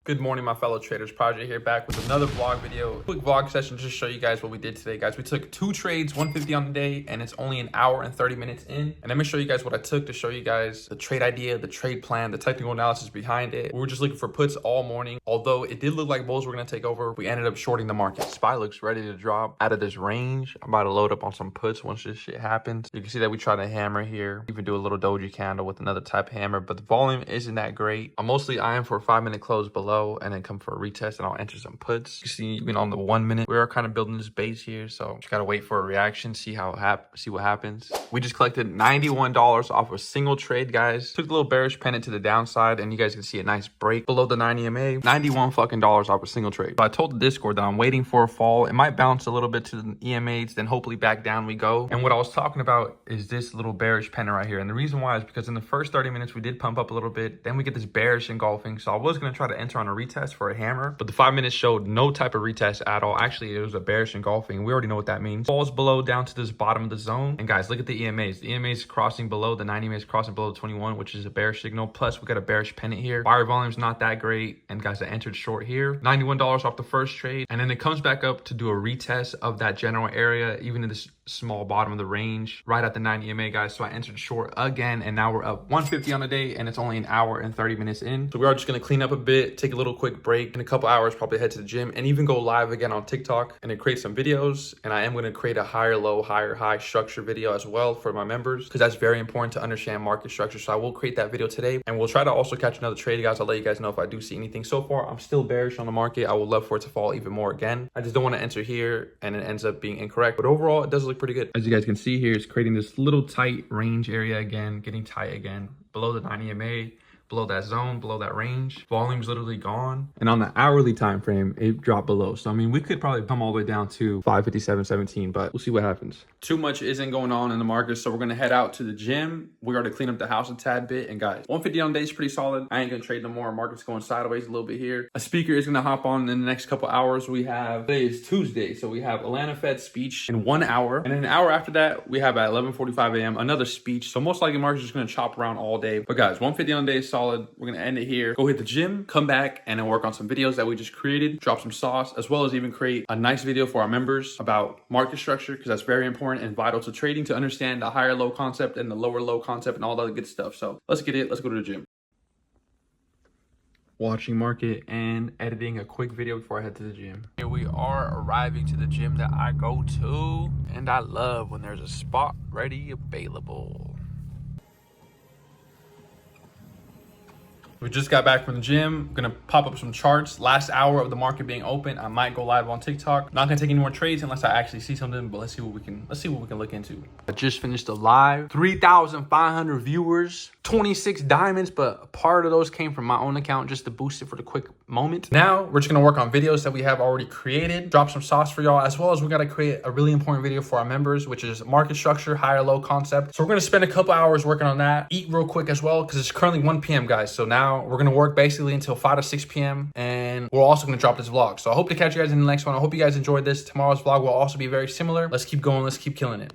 Good morning, my fellow traders. Project here, back with another vlog video. Quick vlog session just to show you guys what we did today, guys. We took 2 trades, 150 on the day, and it's only an hour and 30 minutes in. And let me show you guys what I took to show you guys the trade idea, the trade plan, the technical analysis behind it. We were just looking for puts all morning. Although it did look like bulls were going to take over, we ended up shorting the market. SPY looks ready to drop out of this range. I'm about to load up on some puts once this shit happens. You can see that we tried to hammer here. Even do a little doji candle with another type hammer, but the volume isn't that great. I'm mostly eyeing for a 5-minute close below and then come for a retest, and I'll enter some puts. You see, even on the 1 minute, we are kind of building this base here, so just gotta wait for a reaction, see what happens. We just collected $91 off a single trade, guys. Took a little bearish pennant to the downside, and you guys can see a nice break below the 90 EMA. $91 fucking dollars off a single trade. So I told the Discord that I'm waiting for a fall. It might bounce a little bit to the EMAs, then hopefully back down we go. And what I was talking about is this little bearish pennant right here. And the reason why is because in the first 30 minutes, we did pump up a little bit. Then we get this bearish engulfing. So I was gonna try to enter on a retest for a hammer, but the 5 minutes showed no type of retest at all. Actually, it was a bearish engulfing. We already know what that means. Falls below down to this bottom of the zone. And guys, look at the EMAs. The EMAs crossing below, the 90 EMAs crossing below the 21, which is a bearish signal. Plus, we got a bearish pennant here. Buyer volume's not that great. And guys, I entered short here. $91 off the first trade. And then it comes back up to do a retest of that general area, even in this small bottom of the range, right at the 90 EMA, guys. So I entered short again, and now we're up 150 on the day, and it's only an hour and 30 minutes in. So we are just gonna clean up a bit, take a little quick break. In a couple hours, probably head to the gym and even go live again on TikTok and then create some videos. And I am gonna create a higher low, higher high structure video as well for my members, because that's very important to understand market structure. So I will create that video today, and we'll try to also catch another trade, guys. I'll let you guys know if I do see anything. So far, I'm still bearish on the market. I would love for it to fall even more again. I just don't want to enter here and it ends up being incorrect. But overall, it does look pretty good. As you guys can see here, it's creating this little tight range area again, getting tight again below the 90 EMA, below that zone, below that range. Volume's literally gone. And on the hourly time frame, it dropped below. So I mean, we could probably come all the way down to 557.17, but we'll see what happens. Too much isn't going on in the market, so we're gonna head out to the gym. We got to clean up the house a tad bit. And guys, 150 on the day is pretty solid. I ain't gonna trade no more. Market's going sideways a little bit here. A speaker is gonna hop on in the next couple hours. We have, today is Tuesday, so we have Atlanta Fed speech in 1 hour. And then an hour after that, we have at 11:45 a.m. another speech. So most likely market's just gonna chop around all day. But guys, 150 on the day is solid. We're gonna end it here. Go hit the gym, come back, and then work on some videos that we just created. Drop some sauce, as well as even create a nice video for our members about market structure, because that's very important and vital to trading, to understand the higher low concept and the lower low concept and all that good stuff. So let's get it. Let's go to the gym. Watching market and editing a quick video before I head to the gym. Here we are arriving to the gym that I go to, and I love when there's a spot ready available. We just got back from the gym. I'm gonna pop up some charts. Last hour of the market being open. I might go live on TikTok. Not gonna take any more trades unless I actually see something, but let's see what we can look into. I just finished the live. 3,500 viewers, 26 diamonds, but a part of those came from my own account just to boost it for the quick moment. Now we're just gonna work on videos that we have already created, drop some sauce for y'all, as well as we gotta create a really important video for our members, which is market structure, higher low concept. So we're gonna spend a couple hours working on that. Eat real quick as well, because it's currently 1 p.m. guys. So now we're gonna work basically until 5 to 6 p.m. and we're also gonna drop this vlog. So I hope to catch you guys in the next one. I hope you guys enjoyed this. Tomorrow's vlog will also be very similar. Let's keep going. Let's keep killing it.